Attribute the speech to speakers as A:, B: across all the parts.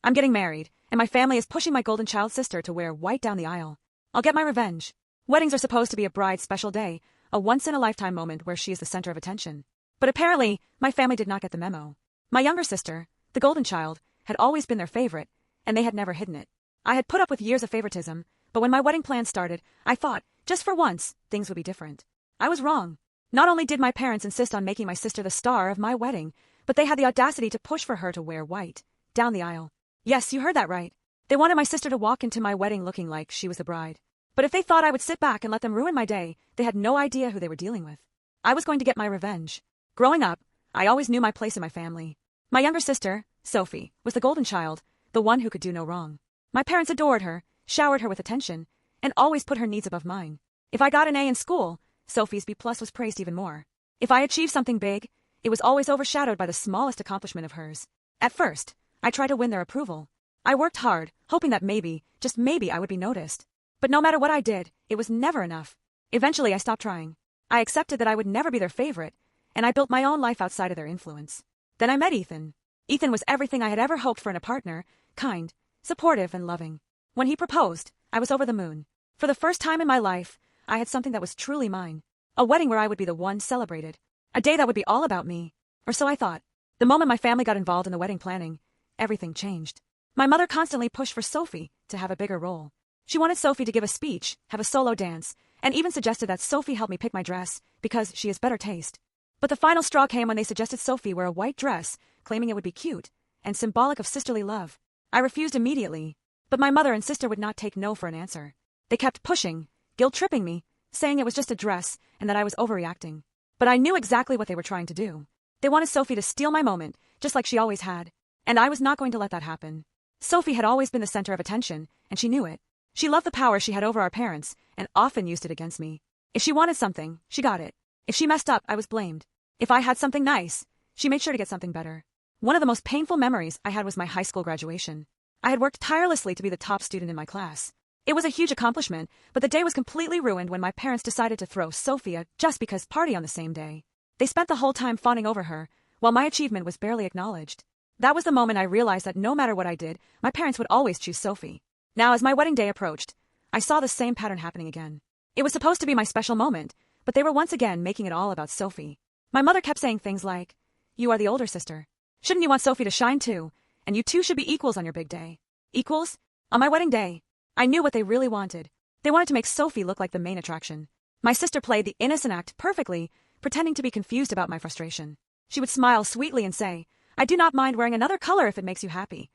A: I'm getting married, and my family is pushing my golden child sister to wear white down the aisle. I'll get my revenge. Weddings are supposed to be a bride's special day, a once-in-a-lifetime moment where she is the center of attention. But apparently, my family did not get the memo. My younger sister, the golden child, had always been their favorite, and they had never hidden it. I had put up with years of favoritism, but when my wedding plans started, I thought, just for once, things would be different. I was wrong. Not only did my parents insist on making my sister the star of my wedding, but they had the audacity to push for her to wear white down the aisle. Yes, you heard that right. They wanted my sister to walk into my wedding looking like she was the bride. But if they thought I would sit back and let them ruin my day, they had no idea who they were dealing with. I was going to get my revenge. Growing up, I always knew my place in my family. My younger sister, Sophie, was the golden child, the one who could do no wrong. My parents adored her, showered her with attention, and always put her needs above mine. If I got an A in school, Sophie's B+ was praised even more. If I achieved something big, it was always overshadowed by the smallest accomplishment of hers. At first, I tried to win their approval. I worked hard, hoping that maybe, just maybe, I would be noticed. But no matter what I did, it was never enough. Eventually, I stopped trying. I accepted that I would never be their favorite, and I built my own life outside of their influence. Then I met Ethan. Ethan was everything I had ever hoped for in a partner, kind, supportive, and loving. When he proposed, I was over the moon. For the first time in my life, I had something that was truly mine. A wedding where I would be the one celebrated. A day that would be all about me. Or so I thought. The moment my family got involved in the wedding planning, everything changed. My mother constantly pushed for Sophie to have a bigger role. She wanted Sophie to give a speech, have a solo dance, and even suggested that Sophie help me pick my dress, because she has better taste. But the final straw came when they suggested Sophie wear a white dress, claiming it would be cute, and symbolic of sisterly love. I refused immediately, but my mother and sister would not take no for an answer. They kept pushing, guilt-tripping me, saying it was just a dress and that I was overreacting. But I knew exactly what they were trying to do. They wanted Sophie to steal my moment, just like she always had, and I was not going to let that happen. Sophie had always been the center of attention, and she knew it. She loved the power she had over our parents, and often used it against me. If she wanted something, she got it. If she messed up, I was blamed. If I had something nice, she made sure to get something better. One of the most painful memories I had was my high school graduation. I had worked tirelessly to be the top student in my class. It was a huge accomplishment, but the day was completely ruined when my parents decided to throw Sophie a just-because party on the same day. They spent the whole time fawning over her, while my achievement was barely acknowledged. That was the moment I realized that no matter what I did, my parents would always choose Sophie. Now, as my wedding day approached, I saw the same pattern happening again. It was supposed to be my special moment, but they were once again making it all about Sophie. My mother kept saying things like, "You are the older sister. Shouldn't you want Sophie to shine too? And you two should be equals on your big day." Equals? On my wedding day, I knew what they really wanted. They wanted to make Sophie look like the main attraction. My sister played the innocent act perfectly, pretending to be confused about my frustration. She would smile sweetly and say, "I do not mind wearing another color if it makes you happy,"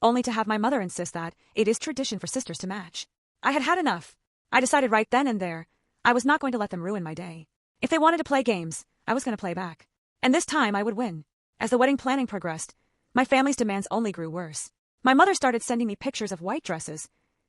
A: only to have my mother insist that it is tradition for sisters to match. I had had enough. I decided right then and there, I was not going to let them ruin my day. If they wanted to play games, I was going to play back. And this time I would win. As the wedding planning progressed, my family's demands only grew worse. My mother started sending me pictures of white dresses,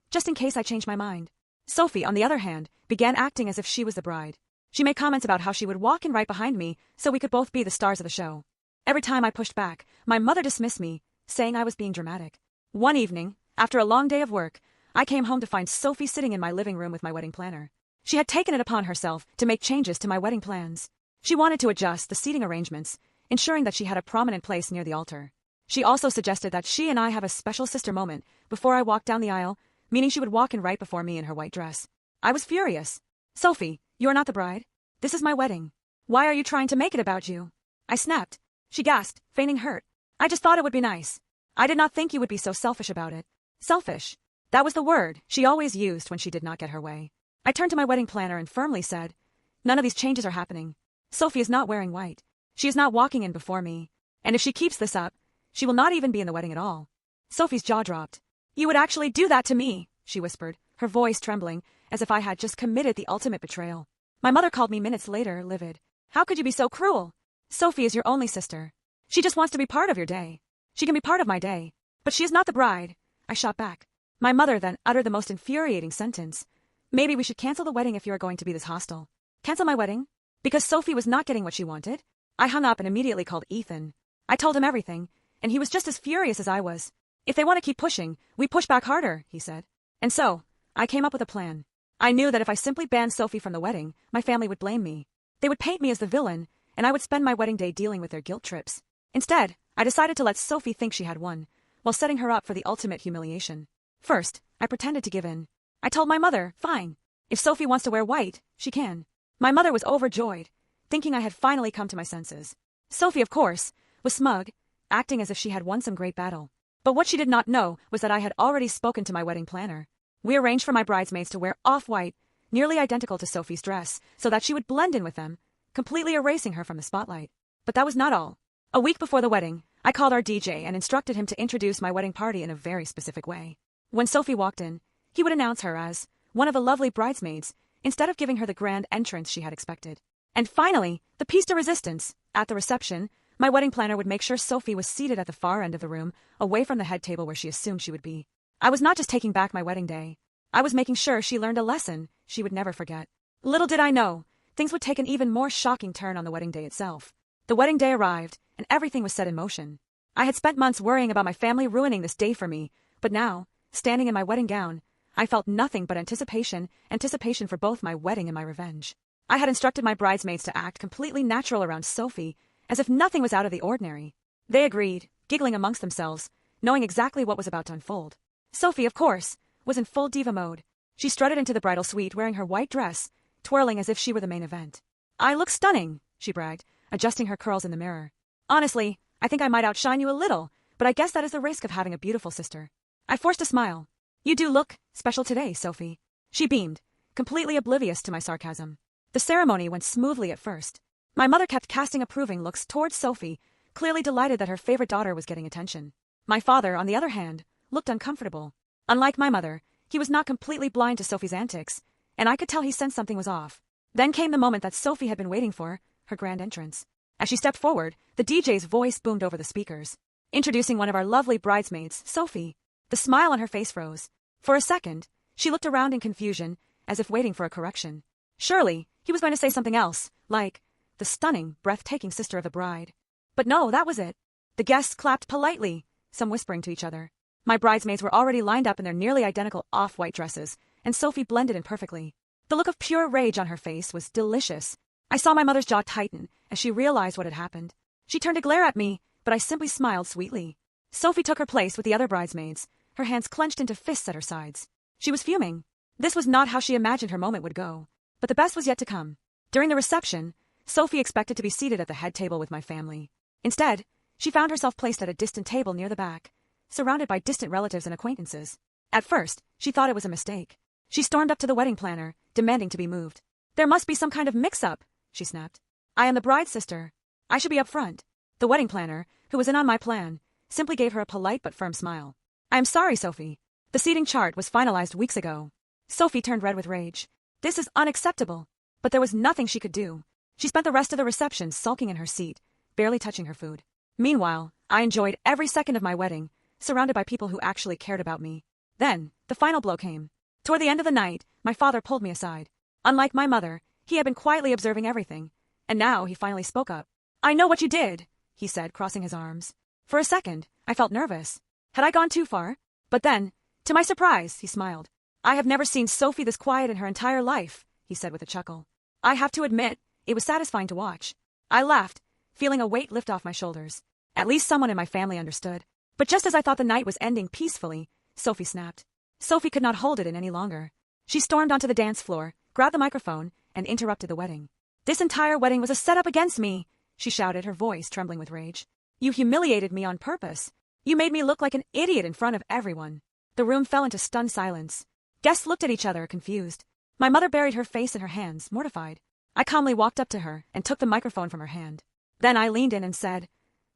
A: just in case I changed my mind. Sophie, on the other hand, began acting as if she was the bride. She made comments about how she would walk in right behind me so we could both be the stars of the show. Every time I pushed back, my mother dismissed me, saying I was being dramatic. One evening, after a long day of work, I came home to find Sophie sitting in my living room with my wedding planner. She had taken it upon herself to make changes to my wedding plans. She wanted to adjust the seating arrangements, ensuring that she had a prominent place near the altar. She also suggested that she and I have a special sister moment before I walked down the aisle, meaning she would walk in right before me in her white dress. I was furious. "Sophie, you are not the bride. This is my wedding. Why are you trying to make it about you?" I snapped. She gasped, feigning hurt. "I just thought it would be nice. I did not think you would be so selfish about it." Selfish. That was the word she always used when she did not get her way. I turned to my wedding planner and firmly said, "None of these changes are happening. Sophie is not wearing white. She is not walking in before me. And if she keeps this up, she will not even be in the wedding at all." Sophie's jaw dropped. "You would actually do that to me," she whispered, her voice trembling, as if I had just committed the ultimate betrayal. My mother called me minutes later, livid. "How could you be so cruel? Sophie is your only sister. She just wants to be part of your day. She can be part of my day. But she is not the bride." I shot back. My mother then uttered the most infuriating sentence. "Maybe we should cancel the wedding if you are going to be this hostile." Cancel my wedding? Because Sophie was not getting what she wanted? I hung up and immediately called Ethan. I told him everything, and he was just as furious as I was. "If they want to keep pushing, we push back harder," he said. And so, I came up with a plan. I knew that if I simply banned Sophie from the wedding, my family would blame me. They would paint me as the villain, and I would spend my wedding day dealing with their guilt trips. Instead, I decided to let Sophie think she had won, while setting her up for the ultimate humiliation. First, I pretended to give in. I told my mother, fine. If Sophie wants to wear white, she can. My mother was overjoyed, thinking I had finally come to my senses. Sophie, of course, was smug, acting as if she had won some great battle. But what she did not know was that I had already spoken to my wedding planner. We arranged for my bridesmaids to wear off-white, nearly identical to Sophie's dress, so that she would blend in with them, completely erasing her from the spotlight. But that was not all. A week before the wedding, I called our DJ and instructed him to introduce my wedding party in a very specific way. When Sophie walked in, he would announce her as one of the lovely bridesmaids, instead of giving her the grand entrance she had expected. And finally, the piece de resistance. At the reception, my wedding planner would make sure Sophie was seated at the far end of the room, away from the head table where she assumed she would be. I was not just taking back my wedding day. I was making sure she learned a lesson she would never forget. Little did I know, things would take an even more shocking turn on the wedding day itself. The wedding day arrived, and everything was set in motion. I had spent months worrying about my family ruining this day for me, but now, standing in my wedding gown, I felt nothing but anticipation for both my wedding and my revenge. I had instructed my bridesmaids to act completely natural around Sophie, as if nothing was out of the ordinary. They agreed, giggling amongst themselves, knowing exactly what was about to unfold. Sophie, of course, was in full diva mode. She strutted into the bridal suite wearing her white dress, twirling as if she were the main event. "I look stunning," she bragged, adjusting her curls in the mirror. "Honestly, I think I might outshine you a little, but I guess that is the risk of having a beautiful sister." I forced a smile. "You do look special today, Sophie." She beamed, completely oblivious to my sarcasm. The ceremony went smoothly at first. My mother kept casting approving looks towards Sophie, clearly delighted that her favorite daughter was getting attention. My father, on the other hand, looked uncomfortable. Unlike my mother, he was not completely blind to Sophie's antics, and I could tell he sensed something was off. Then came the moment that Sophie had been waiting for, her grand entrance. As she stepped forward, the DJ's voice boomed over the speakers, introducing one of our lovely bridesmaids, Sophie. The smile on her face froze. For a second, she looked around in confusion, as if waiting for a correction. Surely, he was going to say something else, like, the stunning, breathtaking sister of the bride. But no, that was it. The guests clapped politely, some whispering to each other. My bridesmaids were already lined up in their nearly identical off-white dresses, and Sophie blended in perfectly. The look of pure rage on her face was delicious. I saw my mother's jaw tighten as she realized what had happened. She turned to glare at me, but I simply smiled sweetly. Sophie took her place with the other bridesmaids, her hands clenched into fists at her sides. She was fuming. This was not how she imagined her moment would go. But the best was yet to come. During the reception, Sophie expected to be seated at the head table with my family. Instead, she found herself placed at a distant table near the back, surrounded by distant relatives and acquaintances. At first, she thought it was a mistake. She stormed up to the wedding planner, demanding to be moved. "There must be some kind of mix-up," she snapped. "I am the bride's sister. I should be up front." The wedding planner, who was in on my plan, simply gave her a polite but firm smile. "I am sorry, Sophie. The seating chart was finalized weeks ago." Sophie turned red with rage. This is unacceptable. But there was nothing she could do. She spent the rest of the reception sulking in her seat, barely touching her food. Meanwhile, I enjoyed every second of my wedding, surrounded by people who actually cared about me. Then, the final blow came. Toward the end of the night, my father pulled me aside. Unlike my mother, he had been quietly observing everything, and now he finally spoke up. "I know what you did," he said, crossing his arms. For a second, I felt nervous. Had I gone too far? But then, to my surprise, he smiled. "I have never seen Sophie this quiet in her entire life," he said with a chuckle. I have to admit, it was satisfying to watch. I laughed, feeling a weight lift off my shoulders. At least someone in my family understood. But just as I thought the night was ending peacefully, Sophie snapped. Sophie could not hold it in any longer. She stormed onto the dance floor, grabbed the microphone, and interrupted the wedding. "This entire wedding was a setup against me," she shouted, her voice trembling with rage. "You humiliated me on purpose. You made me look like an idiot in front of everyone." The room fell into stunned silence. Guests looked at each other, confused. My mother buried her face in her hands, mortified. I calmly walked up to her and took the microphone from her hand. Then I leaned in and said,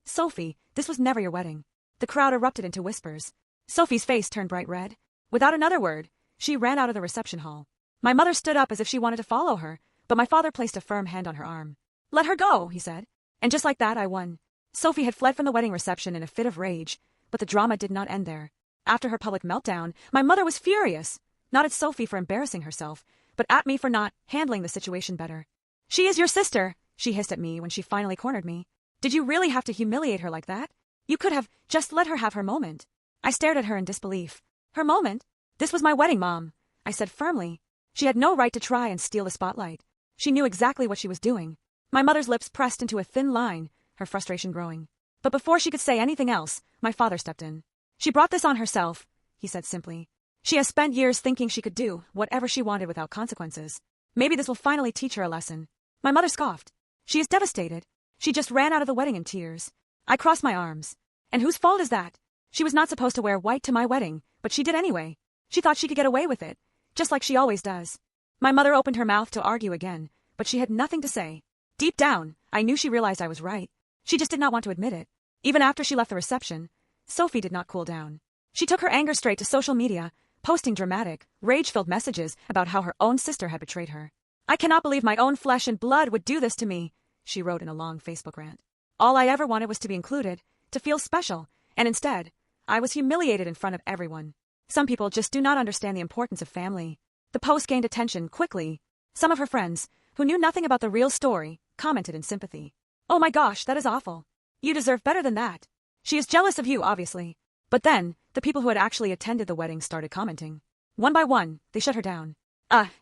A: "Sophie, this was never your wedding." The crowd erupted into whispers. Sophie's face turned bright red. Without another word, she ran out of the reception hall. My mother stood up as if she wanted to follow her, but my father placed a firm hand on her arm. "Let her go," he said. And just like that, I won. Sophie had fled from the wedding reception in a fit of rage, but the drama did not end there. After her public meltdown, my mother was furious, not at Sophie for embarrassing herself, but at me for not handling the situation better. "She is your sister," she hissed at me when she finally cornered me. "Did you really have to humiliate her like that? You could have just let her have her moment." I stared at her in disbelief. "Her moment? This was my wedding, Mom," I said firmly. She had no right to try and steal the spotlight. She knew exactly what she was doing. My mother's lips pressed into a thin line, her frustration growing. But before she could say anything else, my father stepped in. She brought this on herself, he said simply. She has spent years thinking she could do whatever she wanted without consequences. Maybe this will finally teach her a lesson. My mother scoffed. She is devastated. She just ran out of the wedding in tears. I crossed my arms. And whose fault is that? She was not supposed to wear white to my wedding, but she did anyway. She thought she could get away with it, just like she always does. My mother opened her mouth to argue again, but she had nothing to say. Deep down, I knew she realized I was right. She just did not want to admit it. Even after she left the reception, Sophie did not cool down. She took her anger straight to social media, posting dramatic, rage-filled messages about how her own sister had betrayed her. I cannot believe my own flesh and blood would do this to me, she wrote in a long Facebook rant. All I ever wanted was to be included, to feel special, and instead, I was humiliated in front of everyone. Some people just do not understand the importance of family. The post gained attention quickly. Some of her friends, who knew nothing about the real story, commented in sympathy. Oh my gosh, that is awful. You deserve better than that. She is jealous of you, obviously. But then, the people who had actually attended the wedding started commenting. One by one, they shut her down.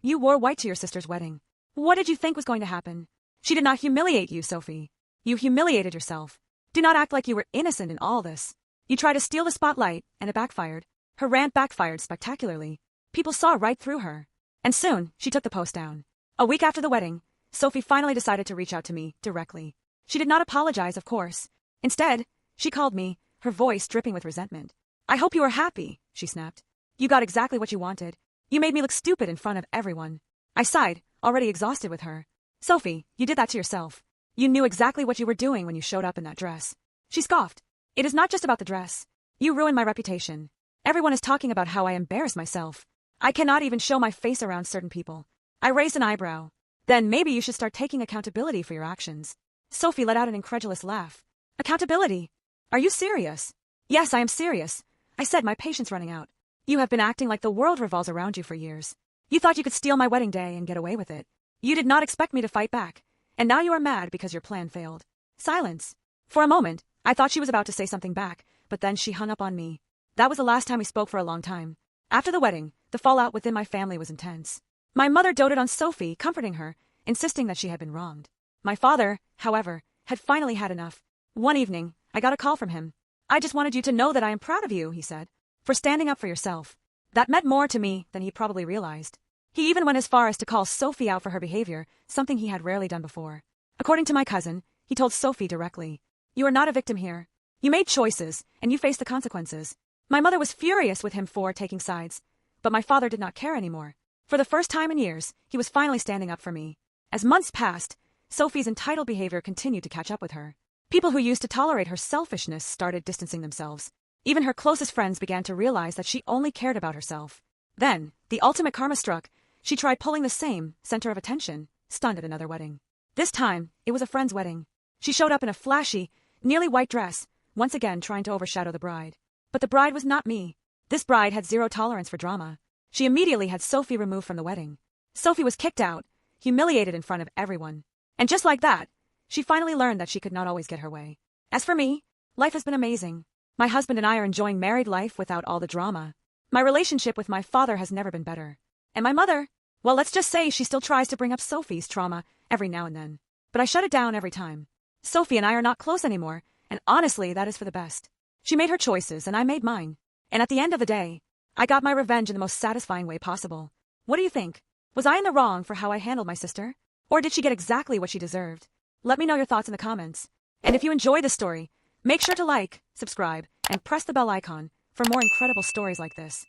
A: You wore white to your sister's wedding. What did you think was going to happen? She did not humiliate you, Sophie. You humiliated yourself. Do not act like you were innocent in all this. You tried to steal the spotlight, and it backfired. Her rant backfired spectacularly. People saw right through her. And soon, she took the post down. A week after the wedding, Sophie finally decided to reach out to me directly. She did not apologize, of course. Instead, she called me, her voice dripping with resentment. I hope you are happy, she snapped. You got exactly what you wanted. You made me look stupid in front of everyone. I sighed, already exhausted with her. Sophie, you did that to yourself. You knew exactly what you were doing when you showed up in that dress. She scoffed. It is not just about the dress. You ruined my reputation. Everyone is talking about how I embarrassed myself. I cannot even show my face around certain people. I raised an eyebrow. Then maybe you should start taking accountability for your actions. Sophie let out an incredulous laugh. Accountability? Are you serious? Yes, I am serious. I said, my patience running out. You have been acting like the world revolves around you for years. You thought you could steal my wedding day and get away with it. You did not expect me to fight back. And now you are mad because your plan failed. Silence. For a moment, I thought she was about to say something back, but then she hung up on me. That was the last time we spoke for a long time. After the wedding, the fallout within my family was intense. My mother doted on Sophie, comforting her, insisting that she had been wronged. My father, however, had finally had enough. One evening, I got a call from him. I just wanted you to know that I am proud of you, he said, for standing up for yourself. That meant more to me than he probably realized. He even went as far as to call Sophie out for her behavior, something he had rarely done before. According to my cousin, he told Sophie directly, you are not a victim here. You made choices, and you faced the consequences. My mother was furious with him for taking sides, but my father did not care anymore. For the first time in years, he was finally standing up for me. As months passed, Sophie's entitled behavior continued to catch up with her. People who used to tolerate her selfishness started distancing themselves. Even her closest friends began to realize that she only cared about herself. Then, the ultimate karma struck. She tried pulling the same center of attention, stunned at another wedding. This time, it was a friend's wedding. She showed up in a flashy, nearly white dress, once again trying to overshadow the bride. But the bride was not me. This bride had zero tolerance for drama. She immediately had Sophie removed from the wedding. Sophie was kicked out, humiliated in front of everyone. And just like that, she finally learned that she could not always get her way. As for me, life has been amazing. My husband and I are enjoying married life without all the drama. My relationship with my father has never been better. And my mother, well, let's just say she still tries to bring up Sophie's trauma every now and then. But I shut it down every time. Sophie and I are not close anymore, and honestly, that is for the best. She made her choices, and I made mine. And at the end of the day, I got my revenge in the most satisfying way possible. What do you think? Was I in the wrong for how I handled my sister? Or did she get exactly what she deserved? Let me know your thoughts in the comments. And if you enjoy this story, make sure to like, subscribe, and press the bell icon for more incredible stories like this.